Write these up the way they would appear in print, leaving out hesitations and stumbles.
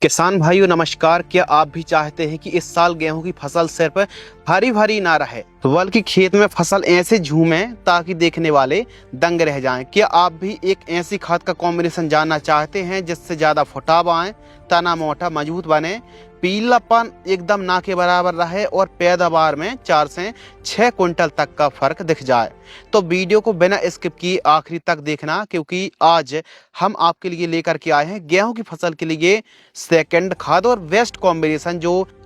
किसान भाइयों नमस्कार। क्या आप भी चाहते हैं कि इस साल गेहूं की फसल सिर्फ हरी भरी ना रहे बल्कि खेत में फसल ऐसे झूमे ताकि देखने वाले दंग रह जाएं? क्या आप भी एक ऐसी खाद का कॉम्बिनेशन जानना चाहते हैं जिससे ज्यादा फुटाव आए, तना मोटा मजबूत बने, पीलापन एकदम ना के बराबर रहे और पैदावार में 4 से 6 क्विंटल तक का फर्क दिख जाए? तो वीडियो को बिना स्किप किए आखिरी तक देखना, क्योंकि आज हम आपके लिए लेकर के आए हैं गेहूं की फसल के लिए सेकंड खाद और बेस्ट कॉम्बिनेशन,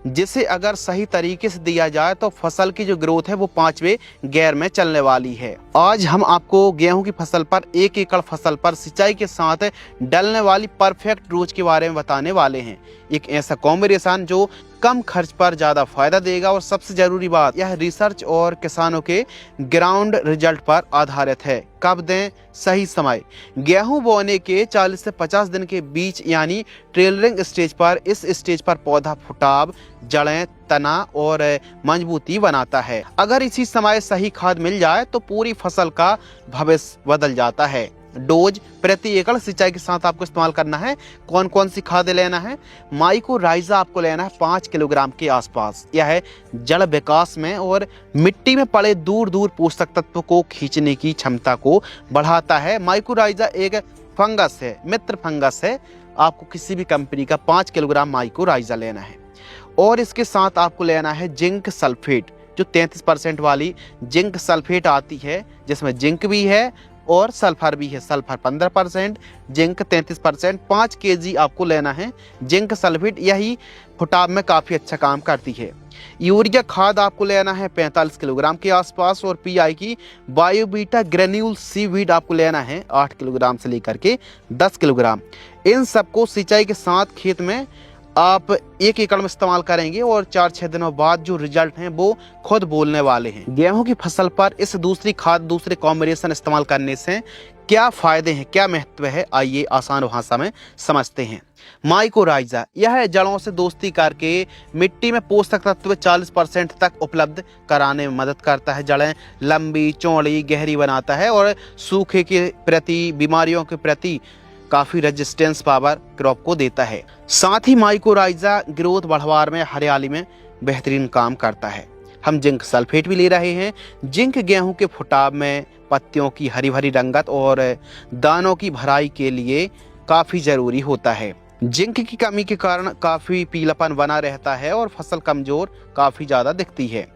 जिसे अगर सही तरीके से दिया जाए तो फसल की जो ग्रोथ है वो 5वें गियर में चलने वाली है। आज हम आपको गेहूं की फसल पर 1 एकड़ फसल पर सिंचाई के साथ डलने वाली परफेक्ट डोज के बारे में बताने वाले हैं। एक ऐसा कॉम्बिनेशन जो कम खर्च पर ज्यादा फायदा देगा और सबसे जरूरी बात, यह रिसर्च और किसानों के ग्राउंड रिजल्ट पर आधारित है। कब दें? सही समय गेहूं बोने के 40 से 50 दिन के बीच, यानी ट्रेलरिंग स्टेज पर। इस स्टेज पर पौधा फुटाव, जड़ें, तना और मजबूती बनाता है। अगर इसी समय सही खाद मिल जाए तो पूरी फसल का भविष्य बदल जाता है। डोज प्रति एकड़ सिंचाई के साथ आपको इस्तेमाल करना है। कौन कौन सी खाद लेना है? माइकोराइजा आपको लेना है 5 किलोग्राम के आसपास। यह है जड़ विकास में और मिट्टी में पड़े दूर दूर पोषक तत्व को खींचने की क्षमता को बढ़ाता है। माइकोराइजा एक फंगस है, मित्र फंगस है। आपको किसी भी कंपनी का 5 किलोग्राम माइकोराइजा लेना है। और इसके साथ आपको लेना है जिंक सल्फेट, जो 33% वाली जिंक सल्फेट आती है, जिसमें जिंक भी है और सल्फर भी है। सल्फर 15%, जिंक 33%, 5 kg आपको लेना है जिंक सल्फेट। यही फुटाव में काफ़ी अच्छा काम करती है। यूरिया खाद आपको लेना है 45 किलोग्राम के आसपास और पीआई की बायोबीटा ग्रेन्यूल सीवीड आपको लेना है 8 किलोग्राम से लेकर के 10 किलोग्राम। इन सबको सिंचाई के साथ खेत में आप 1 एकड़ में इस्तेमाल करेंगे और 4-6 दिनों बाद जो रिजल्ट हैं वो खुद बोलने वाले हैं। गेहूं की फसल पर इस दूसरी खाद, दूसरे कॉम्बिनेशन इस्तेमाल करने से क्या फायदे हैं, क्या महत्व है, आइए आसान भाषा में समझते हैं। माइकोराइजा यह जड़ों से दोस्ती करके मिट्टी में पोषक तत्व 40% तक उपलब्ध कराने में मदद करता है। जड़ें लंबी, चौड़ी, गहरी बनाता है और सूखे के प्रति, बीमारियों के प्रति काफी रेजिस्टेंस पावर क्रॉप को देता है। साथ ही माइकोराइजा ग्रोथ बढ़वार में, हरियाली में बेहतरीन काम करता है। हम जिंक सल्फेट भी ले रहे हैं। जिंक गेहूं के फुटाव में, पत्तियों की हरी भरी रंगत और दानों की भराई के लिए काफी जरूरी होता है। जिंक की कमी के कारण काफी पीलापन बना रहता है और फसल कमजोर काफी ज्यादा दिखती है।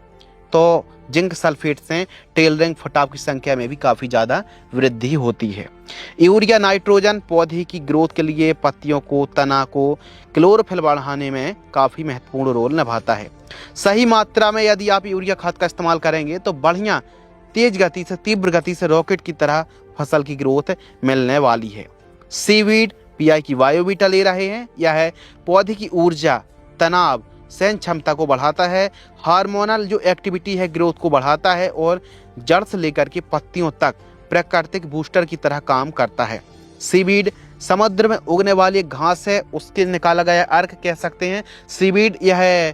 तो जिंक सल्फेट से टेलरिंग फुटाव की संख्या में भी काफ़ी ज़्यादा वृद्धि होती है। यूरिया नाइट्रोजन पौधे की ग्रोथ के लिए, पत्तियों को, तना को क्लोरोफिल बढ़ाने में काफ़ी महत्वपूर्ण रोल निभाता है। सही मात्रा में यदि आप यूरिया खाद का इस्तेमाल करेंगे तो बढ़िया, तेज गति से, तीव्र गति से रॉकेट की तरह फसल की ग्रोथ मिलने वाली है। सीवीड पीआई की बायोबीटा ले रहे हैं। यह है पौधे की ऊर्जा, तनाव, सहन क्षमता को बढ़ाता है। हार्मोनल जो एक्टिविटी है ग्रोथ को बढ़ाता है और जड़ से लेकर के पत्तियों तक प्राकृतिक बूस्टर की तरह काम करता है। सीवीड समुद्र में उगने वाली घास है, उसके निकाला गया अर्क कह सकते हैं। सीवीड यह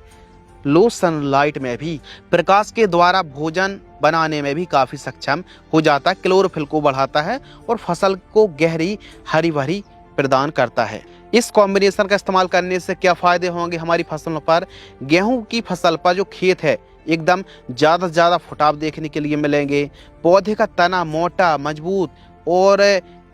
लो सनलाइट में भी प्रकाश के द्वारा भोजन बनाने में भी काफी सक्षम हो जाता है। क्लोरोफिल को बढ़ाता है और फसल को गहरी हरी भरी प्रदान करता है। इस कॉम्बिनेशन का इस्तेमाल करने से क्या फायदे होंगे हमारी फसलों पर? गेहूं की फसल पर जो खेत है एकदम ज़्यादा से ज़्यादा फुटाव देखने के लिए मिलेंगे। पौधे का तना मोटा, मजबूत और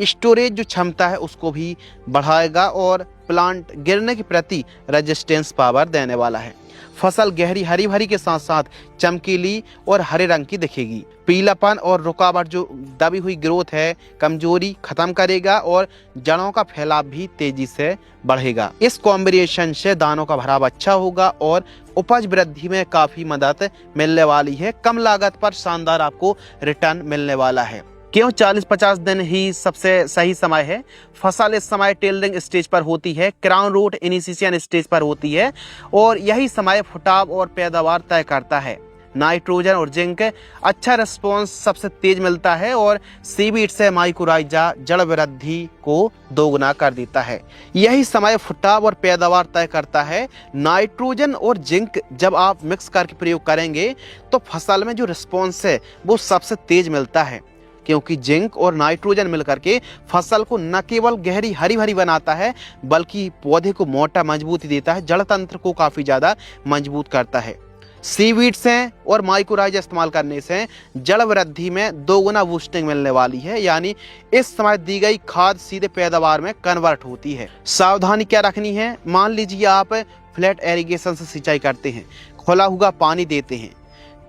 स्टोरेज जो क्षमता है उसको भी बढ़ाएगा और प्लांट गिरने के प्रति रेजिस्टेंस पावर देने वाला है। फसल गहरी हरी भरी के साथ साथ चमकीली और हरे रंग की दिखेगी। पीलापन और रुकावट, जो दबी हुई ग्रोथ है, कमजोरी खत्म करेगा और जड़ों का फैलाव भी तेजी से बढ़ेगा। इस कॉम्बिनेशन से दानों का भराव अच्छा होगा और उपज वृद्धि में काफी मदद मिलने वाली है। कम लागत पर शानदार आपको रिटर्न मिलने वाला है। क्यों 40-50 दिन ही सबसे सही समय है? फसल इस समय टेलरिंग स्टेज पर होती है, क्राउन रूट इनिशिएशन स्टेज पर होती है और यही समय फुटाव और पैदावार तय करता है। नाइट्रोजन और जिंक अच्छा रिस्पॉन्स सबसे तेज मिलता है और सीवीड से माइकोराइजा जड़ वृद्धि को दोगुना कर देता है। यही समय फुटाव और पैदावार तय करता है। नाइट्रोजन और जिंक जब आप मिक्स करके प्रयोग करेंगे तो फसल में जो रिस्पॉन्स है वो सबसे तेज मिलता है। क्योंकि जिंक और नाइट्रोजन मिलकर के फसल को न केवल गहरी हरी भरी बनाता है बल्कि पौधे को मोटा मजबूती देता है, जड़ तंत्र को काफी ज्यादा मजबूत करता है। सीवीड से और माइक्रोराइजा इस्तेमाल करने से जड़ वृद्धि में 2 गुना बूस्टिंग मिलने वाली है, यानी इस समय दी गई खाद सीधे पैदावार में कन्वर्ट होती है। सावधानी क्या रखनी है, मान लीजिए आप फ्लैट इरिगेशन से सिंचाई करते हैं, खुला हुआ पानी देते हैं,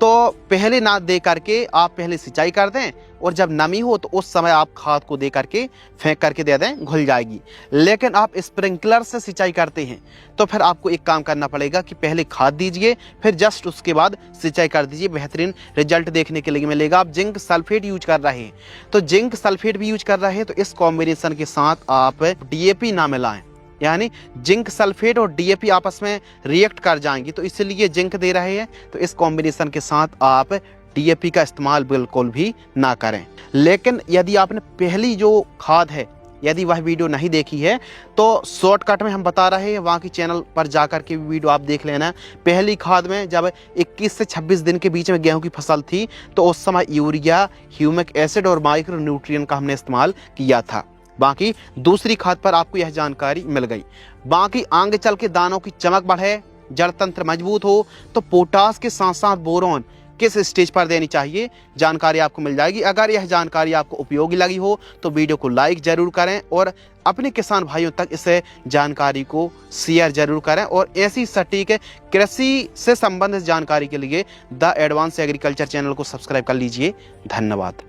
तो पहले ना दे करके आप पहले सिंचाई कर दें और जब नमी हो तो उस समय आप खाद को दे करके फेंक करके दे दें, घुल जाएगी। लेकिन आप स्प्रिंकलर से सिंचाई करते हैं तो फिर आपको एक काम करना पड़ेगा कि पहले खाद दीजिए, फिर जस्ट उसके बाद सिंचाई कर दीजिए, बेहतरीन रिजल्ट देखने के लिए मिलेगा। आप जिंक सल्फेट यूज कर रहे हैं तो जिंक सल्फेट भी यूज कर रहे हैं तो इस कॉम्बिनेशन के साथ आप DAP ना मिलाएं, यानी जिंक सल्फेट और DAP आपस में रिएक्ट कर जाएंगी, तो इसलिए जिंक दे रहे हैं तो इस कॉम्बिनेशन के साथ आप DAP का इस्तेमाल बिल्कुल भी ना करें। लेकिन यदि आपने पहली जो खाद है यदि वह वीडियो नहीं देखी है तो शॉर्टकट में हम बता रहे हैं, वहाँ की चैनल पर जाकर के वीडियो आप देख लेना। पहली खाद में जब 21 से 26 दिन के बीच में गेहूं की फसल थी तो उस समय यूरिया, ह्यूमिक एसिड और माइक्रो न्यूट्रिएंट का हमने इस्तेमाल किया था। बाकी दूसरी खाद पर आपको यह जानकारी मिल गई। बाकी आगे चल के दानों की चमक बढ़े, जड़ तंत्र मजबूत हो तो पोटास के साथ साथ बोरोन किस स्टेज पर देनी चाहिए, जानकारी आपको मिल जाएगी। अगर यह जानकारी आपको उपयोगी लगी हो तो वीडियो को लाइक जरूर करें और अपने किसान भाइयों तक इस जानकारी को शेयर जरूर करें। और ऐसी सटीक कृषि से संबंधित जानकारी के लिए द एडवांस एग्रीकल्चर चैनल को सब्सक्राइब कर लीजिए। धन्यवाद।